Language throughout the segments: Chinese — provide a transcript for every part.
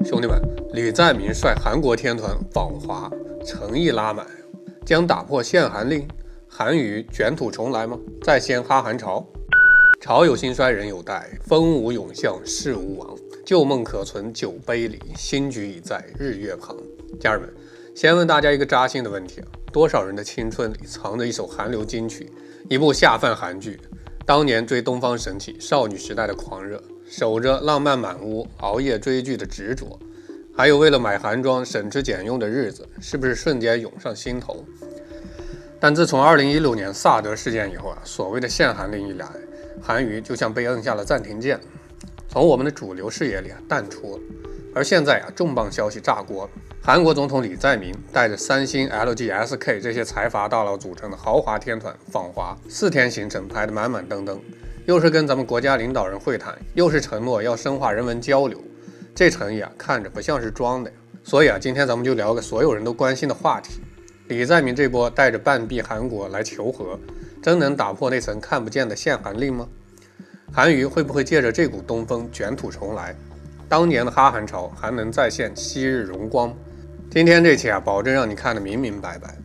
兄弟们，李在明率韩国天团访华，诚意拉满，将打破限韩令，韩娱卷土重来吗？再掀哈韩潮？朝有兴衰人有待，风无永相事无亡。旧梦可存酒杯里，新局已在日月旁。家人们，先问大家一个扎心的问题：多少人的青春里藏着一首韩流金曲，一部下饭韩剧？当年追东方神起、少女时代的狂热，守着浪漫满屋、熬夜追剧的执着，还有为了买韩装省吃俭用的日子，是不是瞬间涌上心头？但自从2016年萨德事件以后所谓的限韩令一来，韩娱就像被摁下了暂停键，从我们的主流视野里淡出了。而现在重磅消息炸锅，韩国总统李在明带着三星、LG、SK 这些财阀大佬组成的豪华天团访华，4天行程排得满满登登，又是跟咱们国家领导人会谈，又是承诺要深化人文交流，这诚意看着不像是装的。所以今天咱们就聊个所有人都关心的话题：李在明这波带着半壁韩国来求和，真能打破那层看不见的限韩令吗？韩娱会不会借着这股东风卷土重来？当年的哈韩潮还能再现昔日荣光？今天这期保证让你看得明明白白。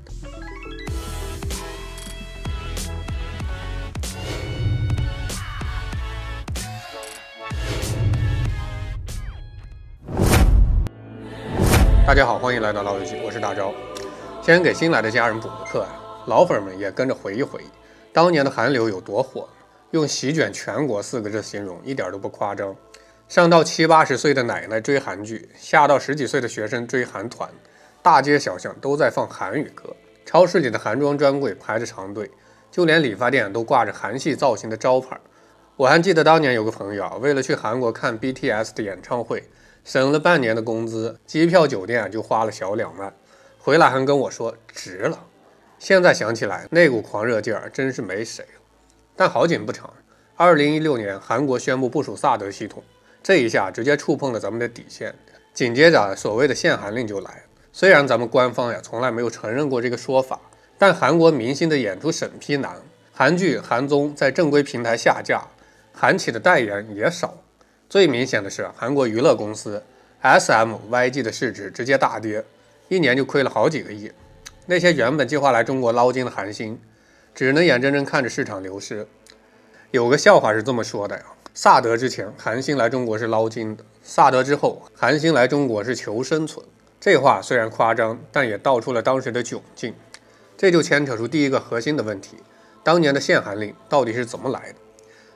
大家好，欢迎来到老友记，我是大钊。先给新来的家人补个课老粉们也跟着回忆回忆，当年的韩流有多火，用席卷全国4个字形容一点都不夸张。上到70、80岁的奶奶追韩剧，下到10几岁的学生追韩团，大街小巷都在放韩语歌，超市里的韩装专柜排着长队，就连理发店都挂着韩系造型的招牌。我还记得当年有个朋友为了去韩国看 BTS 的演唱会，省了半年的工资，机票酒店就花了小2万，回来还跟我说值了。现在想起来，那股狂热劲儿真是没谁了。但好景不长，2016年韩国宣布部署萨德系统，这一下直接触碰了咱们的底线，紧接着所谓的限韩令就来了。虽然咱们官方从来没有承认过这个说法，但韩国明星的演出审批难，韩剧、韩综在正规平台下架，韩企的代言也少。最明显的是韩国娱乐公司 SMYG 的市值直接大跌，一年就亏了好几个亿。那些原本计划来中国捞金的韩星，只能眼睁睁看着市场流失。有个笑话是这么说的萨德之前韩星来中国是捞金的，萨德之后韩星来中国是求生存。这话虽然夸张，但也道出了当时的窘境。这就牵扯出第一个核心的问题：当年的限韩令到底是怎么来的？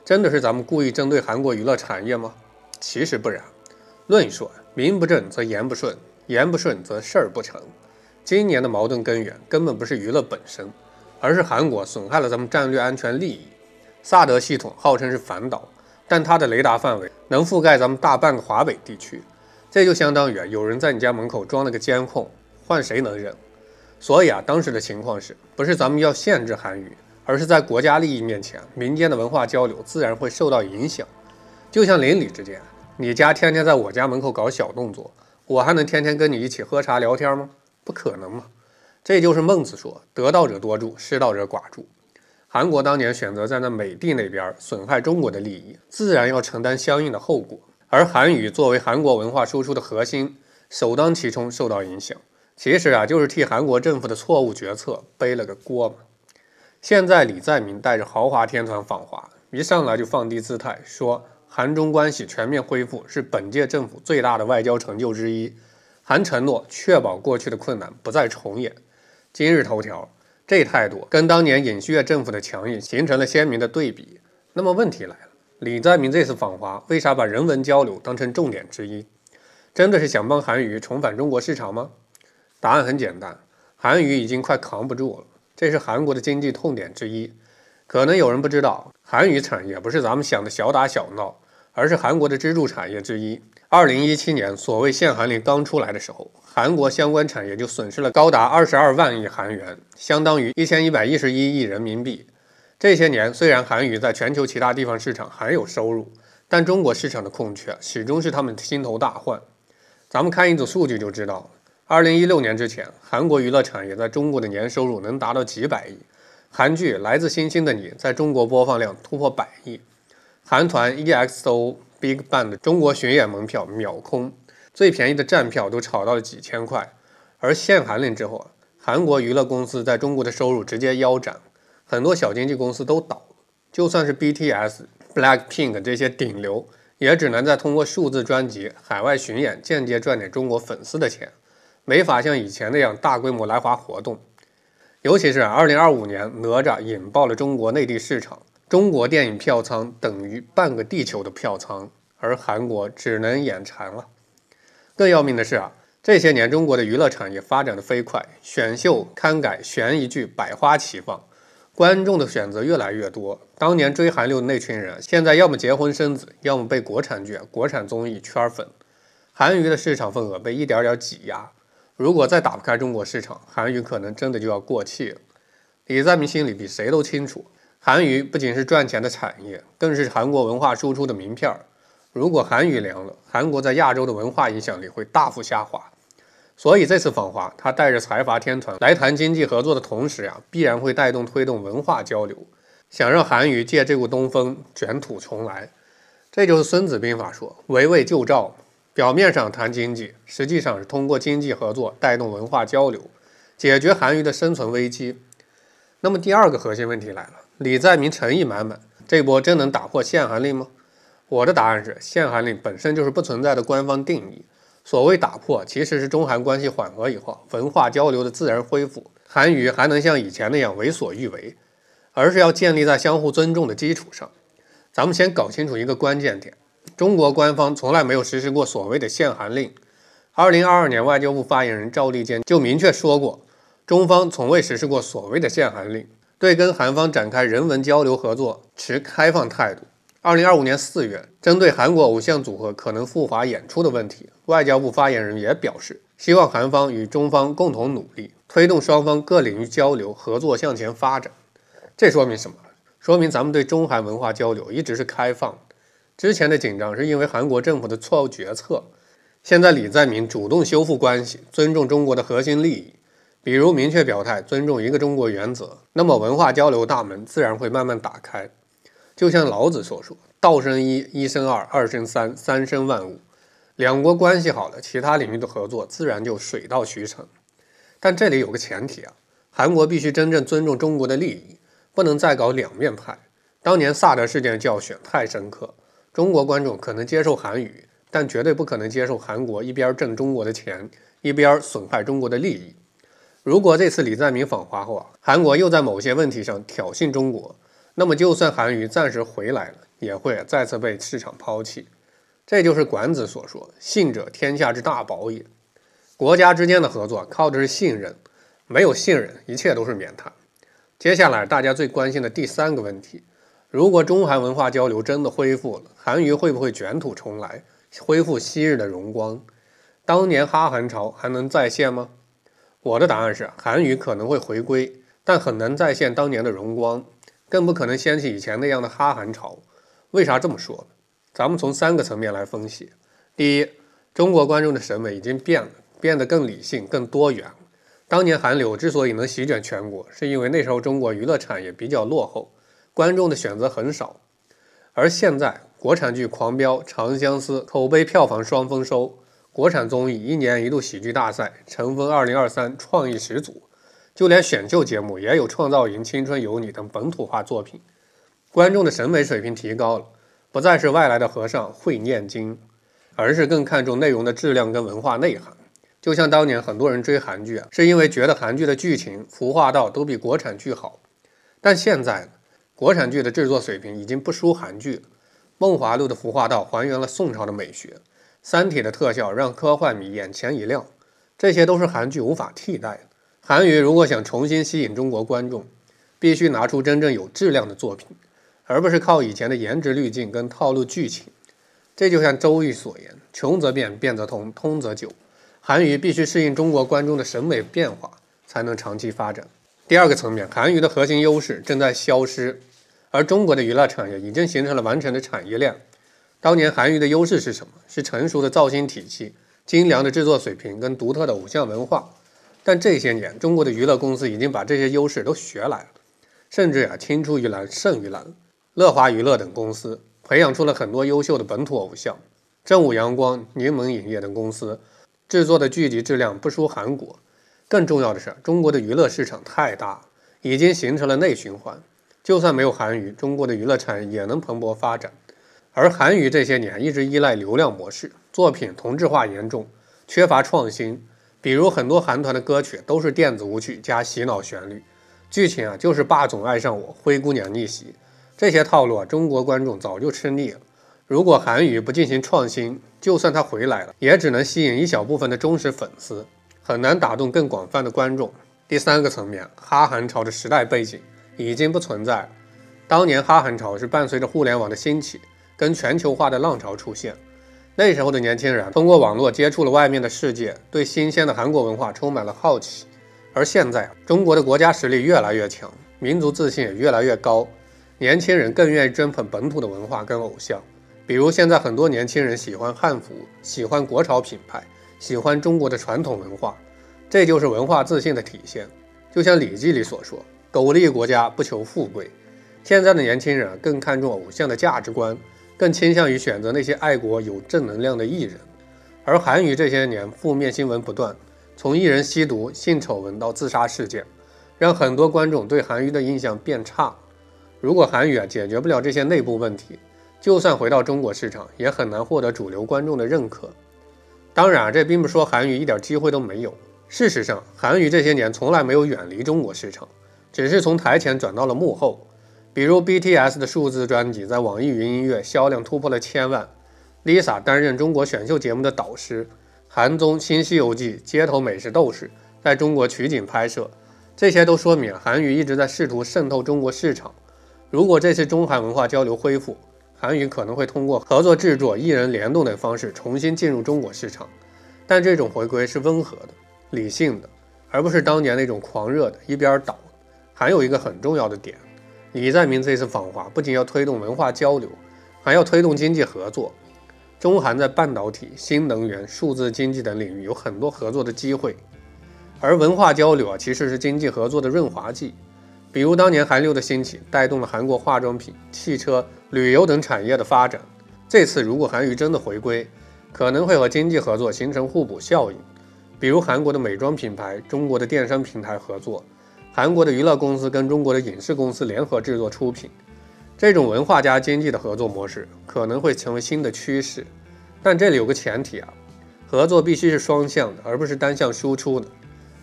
真的是咱们故意针对韩国娱乐产业吗？其实不然。论说名不正则言不顺，言不顺则事儿不成。今年的矛盾根源根本不是娱乐本身，而是韩国损害了咱们战略安全利益。萨德系统号称是反导，但它的雷达范围能覆盖咱们大半个华北地区，这就相当于有人在你家门口装了个监控，换谁能忍？所以当时的情况是不是咱们要限制韩语，而是在国家利益面前，民间的文化交流自然会受到影响。就像邻里之间，你家天天在我家门口搞小动作，我还能天天跟你一起喝茶聊天吗？不可能嘛！这就是孟子说得道者多助，失道者寡助。韩国当年选择在那美帝那边损害中国的利益，自然要承担相应的后果。而韩语作为韩国文化输出的核心，首当其冲受到影响。其实就是替韩国政府的错误决策背了个锅嘛。现在李在明带着豪华天团访华，一上来就放低姿态，说韩中关系全面恢复是本届政府最大的外交成就之一，韩承诺确保过去的困难不再重演。今日头条这态度跟当年尹锡悦政府的强硬形成了鲜明的对比。那么问题来了，李在明这次访华为啥把人文交流当成重点之一？真的是想帮韩娱重返中国市场吗？答案很简单，韩娱已经快扛不住了，这是韩国的经济痛点之一。可能有人不知道，韩语产业不是咱们想的小打小闹，而是韩国的支柱产业之一。2017年所谓限韩令刚出来的时候，韩国相关产业就损失了高达22万亿韩元，相当于1111亿人民币。这些年虽然韩语在全球其他地方市场还有收入，但中国市场的空缺始终是他们心头大患。咱们看一组数据就知道，2016年之前，韩国娱乐产业在中国的年收入能达到几百亿。韩剧《来自星星的你》在中国播放量突破100亿，韩团 EXO BigBang 的中国巡演门票秒空，最便宜的站票都炒到了几千块。而限韩令之后，韩国娱乐公司在中国的收入直接腰斩，很多小经纪公司都倒了。就算是 BTS、Blackpink 这些顶流，也只能再通过数字专辑、海外巡演间接赚点中国粉丝的钱，没法像以前那样大规模来华活动。尤其是2025年，哪吒引爆了中国内地市场，中国电影票仓等于半个地球的票仓，而韩国只能眼馋了。更要命的是这些年中国的娱乐产业发展的飞快，选秀、刊改、悬疑剧百花齐放，观众的选择越来越多。当年追韩流的那群人，现在要么结婚生子，要么被国产剧、国产综艺圈粉。韩娱的市场份额被一点点挤压，如果再打不开中国市场，韩娱可能真的就要过气了。李在明心里比谁都清楚，韩娱不仅是赚钱的产业，更是韩国文化输出的名片。如果韩娱凉了，韩国在亚洲的文化影响力会大幅下滑。所以这次访华，他带着财阀天团来谈经济合作的同时必然会带动推动文化交流，想让韩娱借这股东风卷土重来。这就是孙子兵法说围魏救赵，表面上谈经济，实际上是通过经济合作带动文化交流，解决韩娱的生存危机。那么第二个核心问题来了，李在明诚意满满，这波真能打破限韩令吗？我的答案是，限韩令本身就是不存在的官方定义。所谓打破，其实是中韩关系缓和以后，文化交流的自然恢复。韩娱还能像以前那样为所欲为，而是要建立在相互尊重的基础上。咱们先搞清楚一个关键点，中国官方从来没有实施过所谓的限韩令。2022年外交部发言人赵立坚就明确说过，中方从未实施过所谓的限韩令，对跟韩方展开人文交流合作持开放态度。2025年4月，针对韩国偶像组合可能赴华演出的问题，外交部发言人也表示，希望韩方与中方共同努力，推动双方各领域交流合作向前发展。这说明什么？说明咱们对中韩文化交流一直是开放的。之前的紧张是因为韩国政府的错误决策，现在李在明主动修复关系，尊重中国的核心利益，比如明确表态尊重一个中国原则，那么文化交流大门自然会慢慢打开。就像老子所说，道生一，一生二，二生三，三生万物。两国关系好了，其他领域的合作自然就水到渠成。但这里有个前提韩国必须真正尊重中国的利益，不能再搞两面派。当年萨德事件的教训太深刻，中国观众可能接受韩语，但绝对不可能接受韩国一边挣中国的钱，一边损害中国的利益。如果这次李在明访华后韩国又在某些问题上挑衅中国，那么就算韩娱暂时回来了，也会再次被市场抛弃。这就是管子所说，信者天下之大宝也。国家之间的合作靠的是信任，没有信任，一切都是免谈。接下来大家最关心的第三个问题，如果中韩文化交流真的恢复了，韩娱会不会卷土重来，恢复昔日的荣光？当年哈韩潮还能再现吗？我的答案是，韩娱可能会回归，但很难再现当年的荣光，更不可能掀起以前那样的哈韩潮。为啥这么说呢？咱们从3个层面来分析。第一，中国观众的审美已经变了，变得更理性、更多元了。当年韩流之所以能席卷全国，是因为那时候中国娱乐产业比较落后，观众的选择很少。而现在，国产剧狂飙、长相思口碑票房双丰收，国产综艺一年一度喜剧大赛、乘风2023创意十足，就连选秀节目也有创造营、青春有你等本土化作品。观众的审美水平提高了，不再是外来的和尚会念经，而是更看重内容的质量跟文化内涵。就像当年很多人追韩剧是因为觉得韩剧的剧情服化道都比国产剧好，但现在呢，国产剧的制作水平已经不输韩剧了。梦华录的服化道还原了宋朝的美学，三体的特效让科幻迷眼前一亮，这些都是韩剧无法替代的。韩娱如果想重新吸引中国观众，必须拿出真正有质量的作品，而不是靠以前的颜值滤镜跟套路剧情。这就像周瑜所言，穷则变，变则通，通则久。韩娱必须适应中国观众的审美变化，才能长期发展。第二个层面，韩娱的核心优势正在消失，而中国的娱乐产业已经形成了完整的产业链。当年韩娱的优势是什么？是成熟的造星体系、精良的制作水平跟独特的偶像文化。但这些年，中国的娱乐公司已经把这些优势都学来了，甚至青出于蓝胜于蓝。乐华娱乐等公司培养出了很多优秀的本土偶像，正午阳光、柠檬影业等公司制作的剧集质量不输韩国。更重要的是，中国的娱乐市场太大，已经形成了内循环。就算没有韩娱，中国的娱乐产业也能蓬勃发展。而韩娱这些年一直依赖流量模式，作品同质化严重，缺乏创新。比如很多韩团的歌曲都是电子舞曲加洗脑旋律，剧情就是霸总爱上我、灰姑娘逆袭，这些套路中国观众早就吃腻了。如果韩娱不进行创新，就算他回来了，也只能吸引一小部分的忠实粉丝，很难打动更广泛的观众。第三个层面，哈韩潮的时代背景已经不存在了。当年哈韩潮是伴随着互联网的兴起跟全球化的浪潮出现，那时候的年轻人通过网络接触了外面的世界，对新鲜的韩国文化充满了好奇。而现在中国的国家实力越来越强，民族自信也越来越高，年轻人更愿意追捧本土的文化跟偶像。比如现在很多年轻人喜欢汉服，喜欢国潮品牌，喜欢中国的传统文化，这就是文化自信的体现。就像《礼记》里所说，苟利国家不求富贵。现在的年轻人更看重偶像的价值观，更倾向于选择那些爱国有正能量的艺人。而韩娱这些年负面新闻不断，从艺人吸毒、性丑闻到自杀事件，让很多观众对韩娱的印象变差。如果韩娱解决不了这些内部问题，就算回到中国市场，也很难获得主流观众的认可。当然，这并不说韩娱一点机会都没有。事实上，韩娱这些年从来没有远离中国市场，只是从台前转到了幕后。比如 BTS 的数字专辑在网易云音乐销量突破了1000万 ，Lisa 担任中国选秀节目的导师，韩综《新西游记》街头美食斗士在中国取景拍摄，这些都说明韩娱一直在试图渗透中国市场。如果这次中韩文化交流恢复，韩娱可能会通过合作制作、艺人联动等方式重新进入中国市场，但这种回归是温和的、理性的，而不是当年那种狂热的一边倒。还有一个很重要的点，李在明这次访华不仅要推动文化交流，还要推动经济合作。中韩在半导体、新能源、数字经济等领域有很多合作的机会，而文化交流其实是经济合作的润滑剂。比如当年韩流的兴起，带动了韩国化妆品、汽车、旅游等产业的发展。这次如果韩娱真的回归，可能会和经济合作形成互补效应。比如韩国的美妆品牌、中国的电商平台合作，韩国的娱乐公司跟中国的影视公司联合制作出品。这种文化加经济的合作模式可能会成为新的趋势。但这里有个前提合作必须是双向的，而不是单向输出的。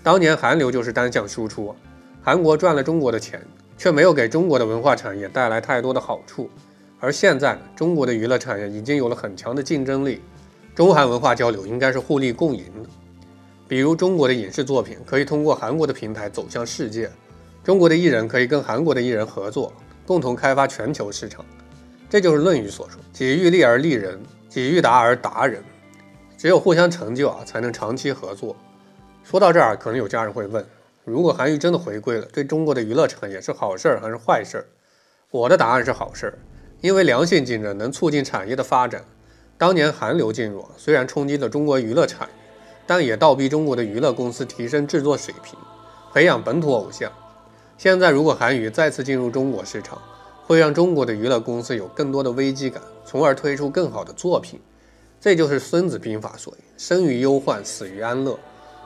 当年韩流就是单向输出，韩国赚了中国的钱，却没有给中国的文化产业带来太多的好处。而现在中国的娱乐产业已经有了很强的竞争力，中韩文化交流应该是互利共赢的。比如中国的影视作品可以通过韩国的平台走向世界，中国的艺人可以跟韩国的艺人合作，共同开发全球市场。这就是《论语》所说，己欲立而立人，己欲达而达人。只有互相成就才能长期合作。说到这儿，可能有家人会问，如果韩娱真的回归了，对中国的娱乐产业是好事还是坏事？我的答案是好事，因为良性竞争能促进产业的发展。当年韩流进入，虽然冲击了中国娱乐产业，但也倒逼中国的娱乐公司提升制作水平，培养本土偶像。现在如果韩娱再次进入中国市场，会让中国的娱乐公司有更多的危机感，从而推出更好的作品。这就是孙子兵法所言，生于忧患，死于安乐。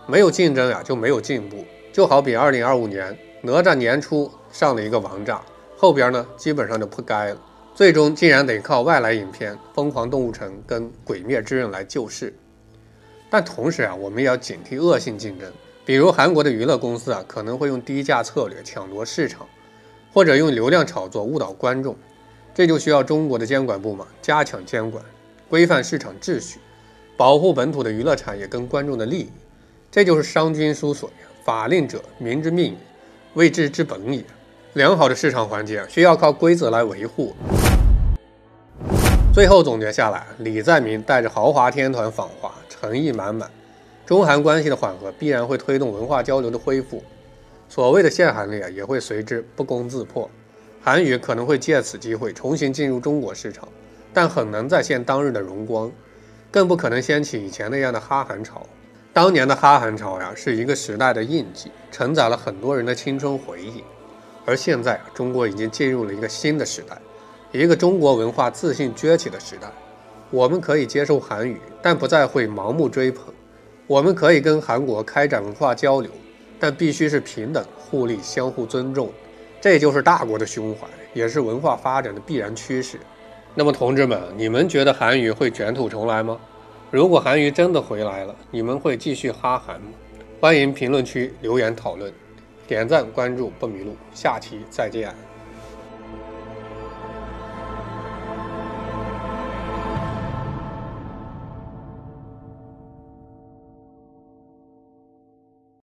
没有竞争就没有进步。就好比2025年哪吒年初上了一个王炸，后边呢基本上就扑街了，最终竟然得靠外来影片《疯狂动物城》跟《鬼灭之刃》来救市。但同时我们也要警惕恶性竞争，比如韩国的娱乐公司可能会用低价策略抢夺市场，或者用流量炒作误导观众。这就需要中国的监管部门加强监管，规范市场秩序，保护本土的娱乐产业跟观众的利益。这就是商君书所言，法令者，民之命也，谓之之本也。良好的市场环境需要靠规则来维护。最后总结下来，李在明带着豪华天团访华，诚意满满。中韩关系的缓和必然会推动文化交流的恢复，所谓的限韩令也会随之不攻自破。韩娱可能会借此机会重新进入中国市场，但很难再现当日的荣光，更不可能掀起以前那样的哈韩潮。当年的哈韩潮是一个时代的印记，承载了很多人的青春回忆。而现在中国已经进入了一个新的时代，一个中国文化自信崛起的时代。我们可以接受韩语，但不再会盲目追捧。我们可以跟韩国开展文化交流，但必须是平等、互利、相互尊重。这就是大国的胸怀，也是文化发展的必然趋势。那么同志们，你们觉得韩语会卷土重来吗？如果韩语真的回来了，你们会继续哈韩吗？欢迎评论区留言讨论，点赞关注不迷路，下期再见。